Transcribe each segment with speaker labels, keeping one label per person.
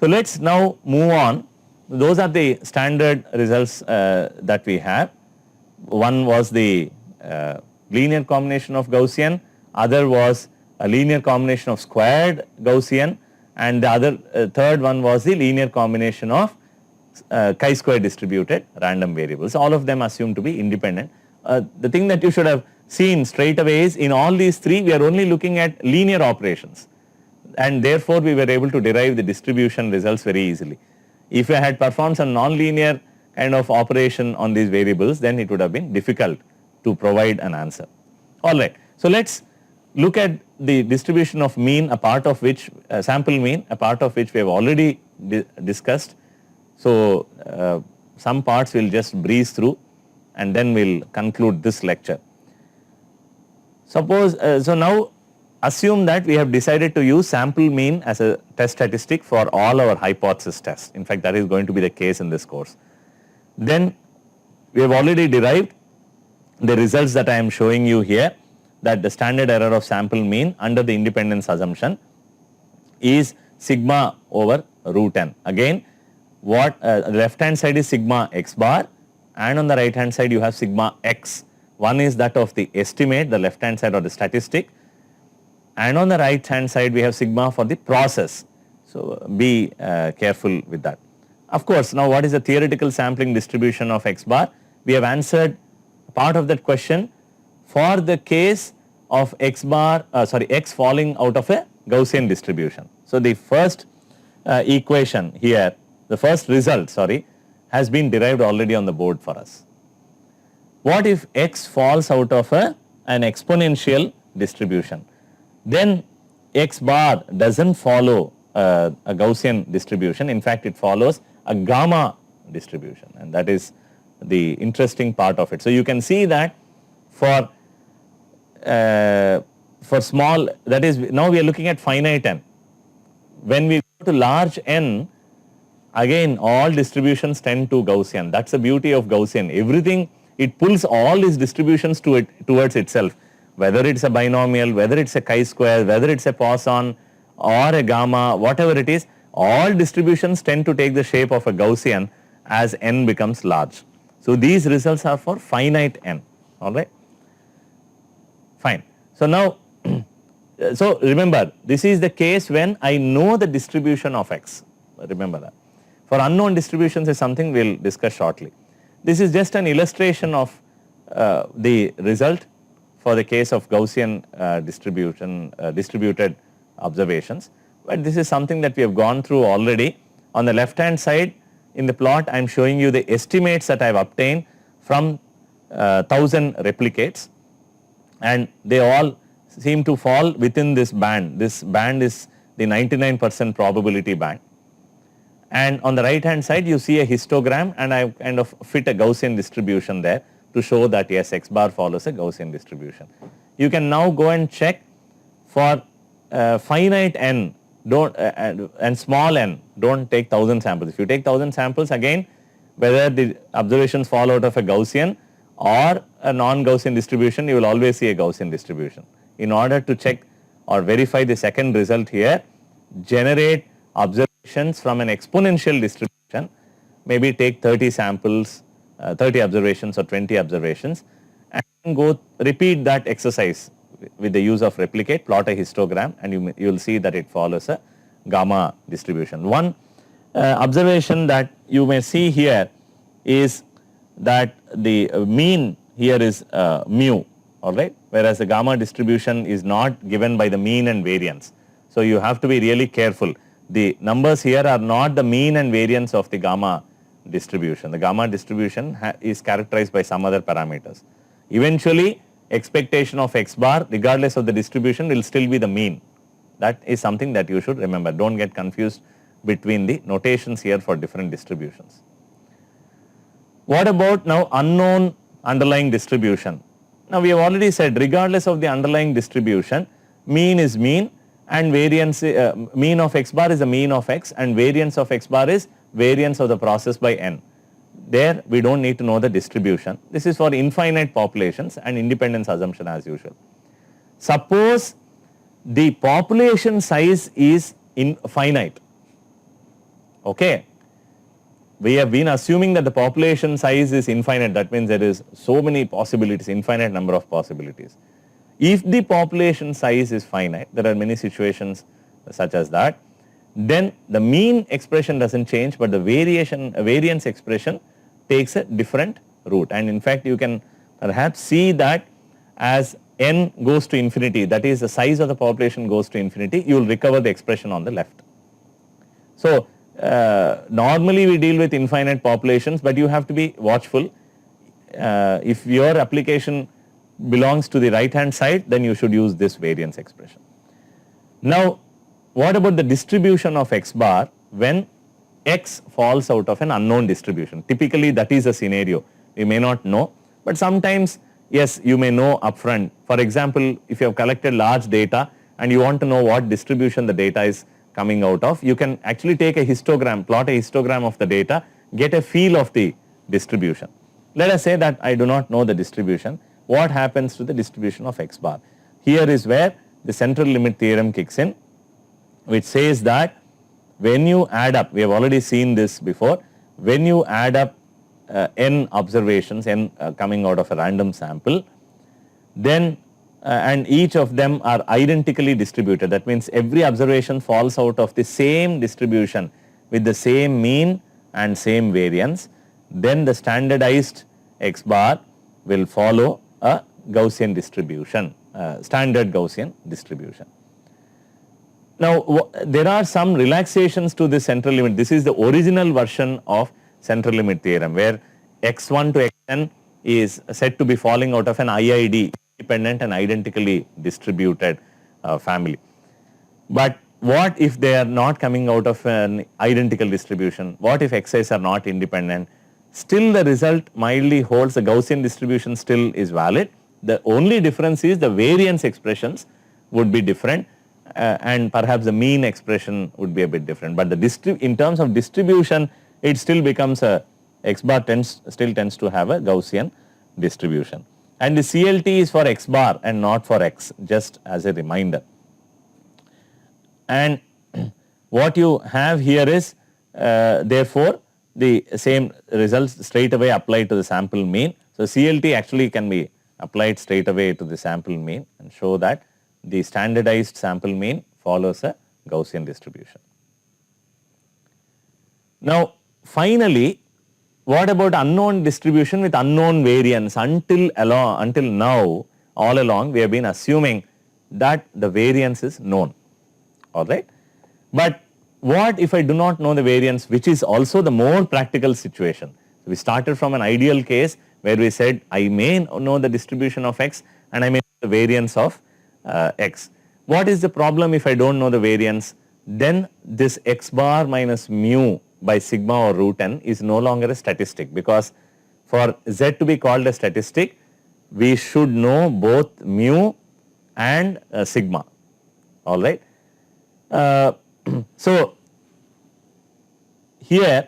Speaker 1: So let us now move on. Those are the standard results that we have. One was the linear combination of Gaussian, other was a linear combination of squared Gaussian, and the other third one was the linear combination of chi-square distributed random variables. All of them assumed to be independent. The thing that you should have seen straight away is in all these three we are only looking at linear operations, and therefore we were able to derive the distribution results very easily. If I had performed some non-linear kind of operation on these variables, then it would have been difficult to provide an answer. Alright, so let us look at the distribution of mean, a part of which sample mean, a part of which we have already discussed. So some parts we will just breeze through and then we will conclude this lecture. Suppose, so now assume that we have decided to use sample mean as a test statistic for all our hypothesis tests. In fact, that is going to be the case in this course. Then we have already derived the results that I am showing you here, that the standard error of sample mean under the independence assumption is sigma over root n. Again, what the left hand side is sigma x bar, and on the right hand side you have sigma x. One is that of the estimate, the left hand side or the statistic, and on the right hand side we have sigma for the process. So be careful with that. Of course, now what is the theoretical sampling distribution of x bar? We have answered part of that question for the case of x bar, x falling out of a Gaussian distribution. So the first equation here, the first result has been derived already on the board for us. What if x falls out of an exponential distribution? Then x bar does not follow a Gaussian distribution, in fact it follows a gamma distribution, and that is the interesting part of it. So you can see that for small, that is, now we are looking at finite n. When we go to large n, again all distributions tend to Gaussian. That is the beauty of Gaussian. Everything, it pulls all these distributions towards itself, whether it is a binomial, whether it is a chi-square, whether it is a Poisson or a gamma, whatever it is, all distributions tend to take the shape of a Gaussian as n becomes large. So these results are for finite n, alright. Fine. So now, so remember, this is the case when I know the distribution of x, remember that. For unknown distributions is something we will discuss shortly. This is just an illustration of the result for the case of Gaussian distributed observations, but this is something that we have gone through already. On the left hand side in the plot I am showing you the estimates that I have obtained from 1000 replicates, and they all seem to fall within this band. This band is the 99% probability band, and on the right hand side you see a histogram, and I have kind of fit a Gaussian distribution there to show that yes, x bar follows a Gaussian distribution. You can now go and check for finite n and small n, do not take 1000 samples. If you take 1000 samples, again whether the observations fall out of a Gaussian or a non-Gaussian distribution, you will always see a Gaussian distribution. In order to check or verify the second result here, generate observations from an exponential distribution, maybe take 30 samples, 30 observations or 20 observations, and go repeat that exercise with the use of replicate, plot a histogram, and you will see that it follows a gamma distribution. One observation that you may see here is that the mean here is mu, alright, whereas the gamma distribution is not given by the mean and variance. So you have to be really careful. The numbers here are not the mean and variance of the gamma distribution. The gamma distribution is characterized by some other parameters. Eventually, expectation of x bar regardless of the distribution will still be the mean. That is something that you should remember. Do not get confused between the notations here for different distributions. What about now unknown underlying distribution? Now we have already said regardless of the underlying distribution, mean is mean and variance, mean of x bar is the mean of x and variance of x bar is variance of the process by n. There we do not need to know the distribution. This is for infinite populations and independence assumption as usual. Suppose the population size is finite. Okay. We have been assuming that the population size is infinite, that means there is so many possibilities, infinite number of possibilities. If the population size is finite, there are many situations such as that, then the mean expression does not change, but the variance expression takes a different route. And in fact, you can perhaps see that as n goes to infinity, that is the size of the population goes to infinity, you will recover the expression on the left. So, normally we deal with infinite populations, but you have to be watchful. If your application belongs to the right hand side, then you should use this variance expression. Now, what about the distribution of x bar when x falls out of an unknown distribution? Typically that is a scenario, we may not know, but sometimes yes, you may know upfront. For example, if you have collected large data and you want to know what distribution the data is coming out of, you can actually take a histogram, plot a histogram of the data, get a feel of the distribution. Let us say that I do not know the distribution. What happens to the distribution of x bar? Here is where the central limit theorem kicks in, which says that when you add up, we have already seen this before, when you add up n observations, n coming out of a random sample, then and each of them are identically distributed, that means every observation falls out of the same distribution with the same mean and same variance, then the standardized x bar will follow a Gaussian distribution, standard Gaussian distribution. Now, there are some relaxations to this central limit. This is the original version of central limit theorem, where x1 to xn is said to be falling out of an IID, independent and identically distributed family. But what if they are not coming out of an identical distribution? What if xi's are not independent? Still the result mildly holds, the Gaussian distribution still is valid. The only difference is the variance expressions would be different. And perhaps the mean expression would be a bit different, but in terms of distribution, it still becomes a x bar still tends to have a Gaussian distribution. And the CLT is for x bar and not for x, just as a reminder. And what you have here is therefore the same results straight away applied to the sample mean. So CLT actually can be applied straight away to the sample mean and show that the standardized sample mean follows a Gaussian distribution. Now, finally, what about unknown distribution with unknown variance? Until now, all along we have been assuming that the variance is known, alright. But what if I do not know the variance, which is also the more practical situation? So, we started from an ideal case where we said I may know the distribution of x and I may know the variance of x. What is the problem if I do not know the variance? Then this x bar minus mu by sigma or root n is no longer a statistic, because for z to be called a statistic, we should know both mu and sigma, alright. So, here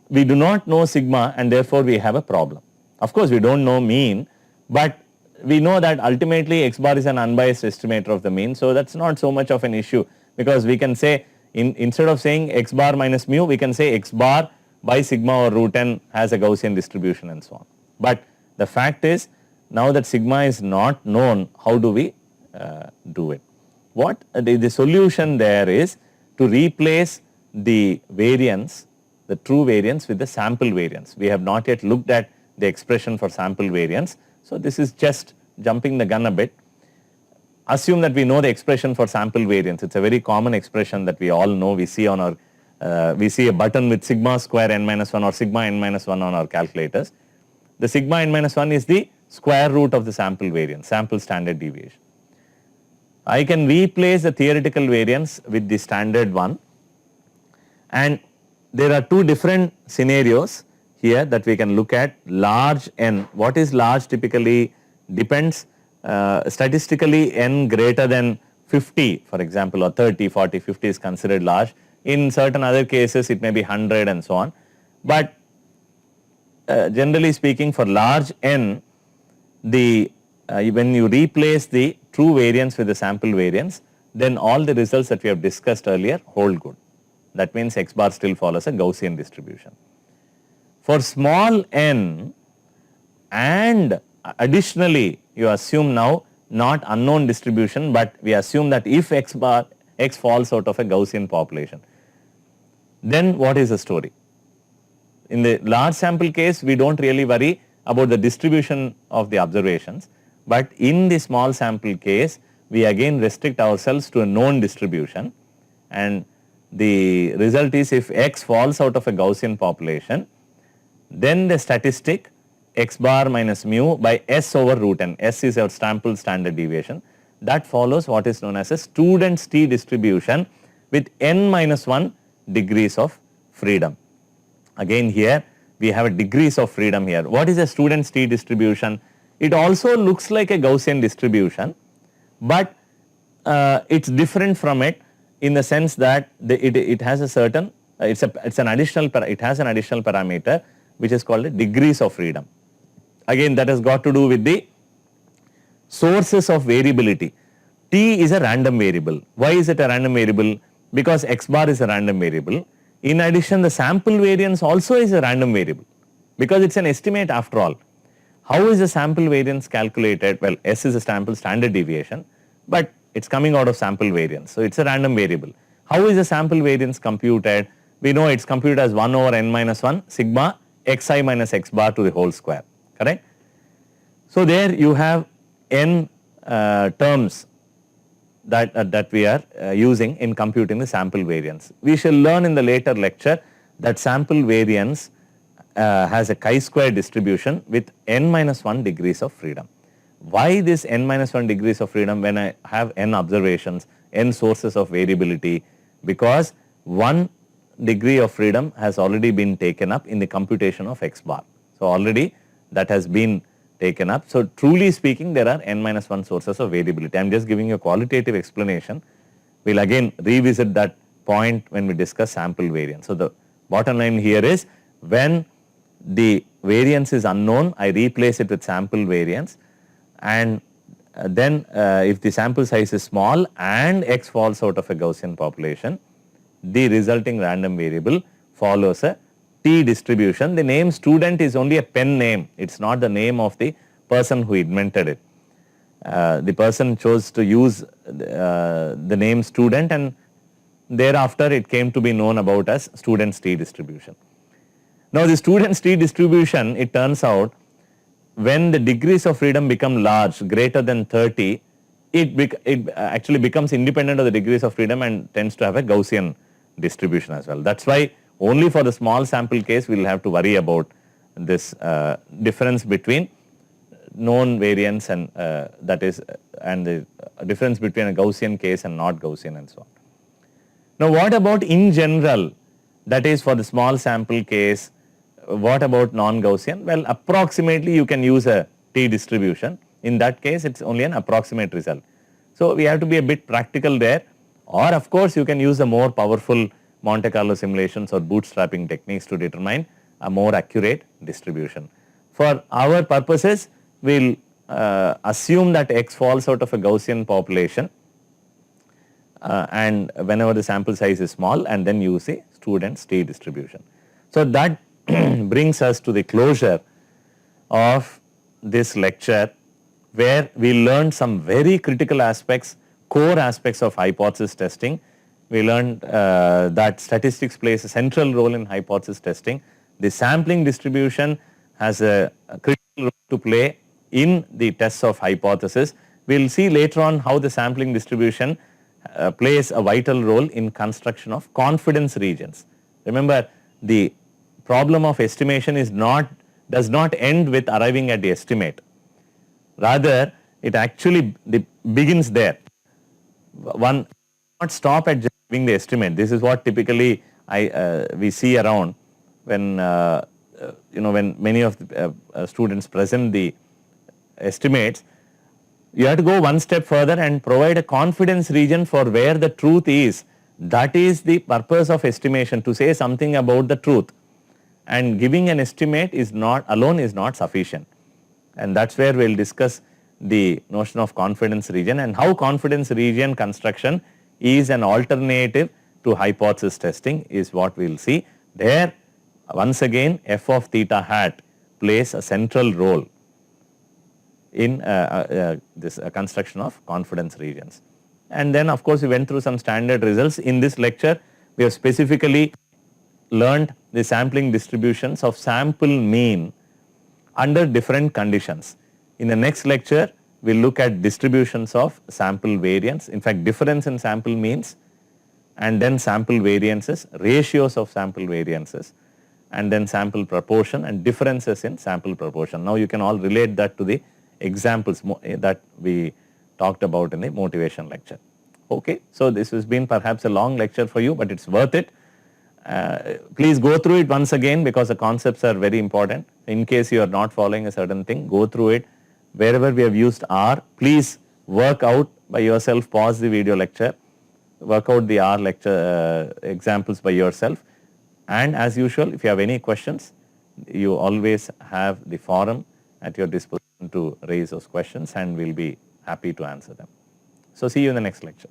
Speaker 1: we do not know sigma and therefore we have a problem. Of course, we do not know mean, but we know that ultimately x bar is an unbiased estimator of the mean. So, that is not so much of an issue, because we can say instead of saying x bar minus mu, we can say x bar by sigma or root n has a Gaussian distribution and so on. But the fact is, now that sigma is not known, how do we do it? What the solution there is to replace the variance, the true variance, with the sample variance. We have not yet looked at the expression for sample variance. So, this is just jumping the gun a bit. Assume that we know the expression for sample variance. It is a very common expression that we all know. We see on our, we see a button with sigma square n minus 1 or sigma n minus 1 on our calculators. The sigma n minus 1 is the square root of the sample variance, sample standard deviation. I can replace the theoretical variance with the standard one, and there are two different scenarios here that we can look at. Large n, what is large typically depends, statistically n greater than 50 for example, or 30, 40, 50 is considered large. In certain other cases it may be 100 and so on, but generally speaking for large n, the when you replace the true variance with the sample variance, then all the results that we have discussed earlier hold good. that means x bar still follows a Gaussian distribution. For small n and additionally you assume now not unknown distribution, but we assume that if x falls out of a Gaussian population, then what is the story? In the large sample case we do not really worry about the distribution of the observations, but in the small sample case we again restrict ourselves to a known distribution, and the result is if x falls out of a Gaussian population, then the statistic x bar minus mu by s over root n, s is our sample standard deviation, that follows what is known as a student's t distribution with n minus 1 degrees of freedom. Again here we have a degrees of freedom here. What is a student's t distribution? It also looks like a Gaussian distribution, but it is different from it in the sense that it has a certain, it has an additional parameter which is called a degrees of freedom. Again that has got to do with the sources of variability. T is a random variable. Why is it a random variable? Because x bar is a random variable. In addition, the sample variance also is a random variable because it is an estimate after all. How is the sample variance calculated? Well, S is a sample standard deviation, but it is coming out of sample variance. So, it is a random variable. How is the sample variance computed? We know it is computed as 1 over n minus 1 sigma xi minus x bar to the whole square, correct? So, there you have n terms that we are using in computing the sample variance. We shall learn in the later lecture that sample variance has a chi-square distribution with n minus 1 degrees of freedom. Why this n minus 1 degrees of freedom when I have n observations, n sources of variability? Because 1 degree of freedom has already been taken up in the computation of x bar. So, already that has been taken up. So, truly speaking there are n minus 1 sources of variability. I am just giving you a qualitative explanation. We will again revisit that point when we discuss sample variance. So, the bottom line here is when the variance is unknown, I replace it with sample variance, and then if the sample size is small and x falls out of a Gaussian population, the resulting random variable follows a T distribution. The name student is only a pen name, it is not the name of the person who invented it. The person chose to use the name student, and thereafter it came to be known about as student's T distribution. Now, the student's T distribution, it turns out when the degrees of freedom become large, greater than 30, it actually becomes independent of the degrees of freedom and tends to have a Gaussian distribution as well. That is why only for the small sample case we will have to worry about this difference between known variance and and the difference between a Gaussian case and not Gaussian and so on. Now, what about in general, that is for the small sample case, what about non-Gaussian? Well, approximately you can use a T distribution. In that case it is only an approximate result. So, we have to be a bit practical there, or of course you can use the more powerful Monte Carlo simulations or bootstrapping techniques to determine a more accurate distribution. For our purposes, we will assume that x falls out of a Gaussian population and whenever the sample size is small, and then use a student's T distribution. So, that brings us to the closure of this lecture, where we learned some very critical aspects, core aspects of hypothesis testing. We learned that statistics plays a central role in hypothesis testing. The sampling distribution has a critical role to play in the tests of hypothesis. We will see later on how the sampling distribution plays a vital role in construction of confidence regions. Remember, the problem of estimation does not end with arriving at the estimate. Rather, it actually begins there. One not stop at just giving the estimate. This is what typically we see around when when many of the students present the estimates. You have to go one step further and provide a confidence region for where the truth is. That is the purpose of estimation, to say something about the truth, and giving an estimate alone is not sufficient, and that is where we will discuss the notion of confidence region and how confidence region construction is an alternative to hypothesis testing is what we will see. There once again f of theta hat plays a central role in this construction of confidence regions. And then of course we went through some standard results. In this lecture we have specifically learned the sampling distributions of sample mean under different conditions. In the next lecture we will look at distributions of sample variance, in fact difference in sample means, and then sample variances, ratios of sample variances, and then sample proportion and differences in sample proportion. Now you can all relate that to the examples that we talked about in the motivation lecture. Okay, so this has been perhaps a long lecture for you, but it is worth it. Please go through it once again because the concepts are very important. In case you are not following a certain thing, go through it. Wherever we have used R, please work out by yourself, pause the video lecture, work out the R lecture examples by yourself, and as usual if you have any questions, you always have the forum at your disposition to raise those questions and we will be happy to answer them. So see you in the next lecture.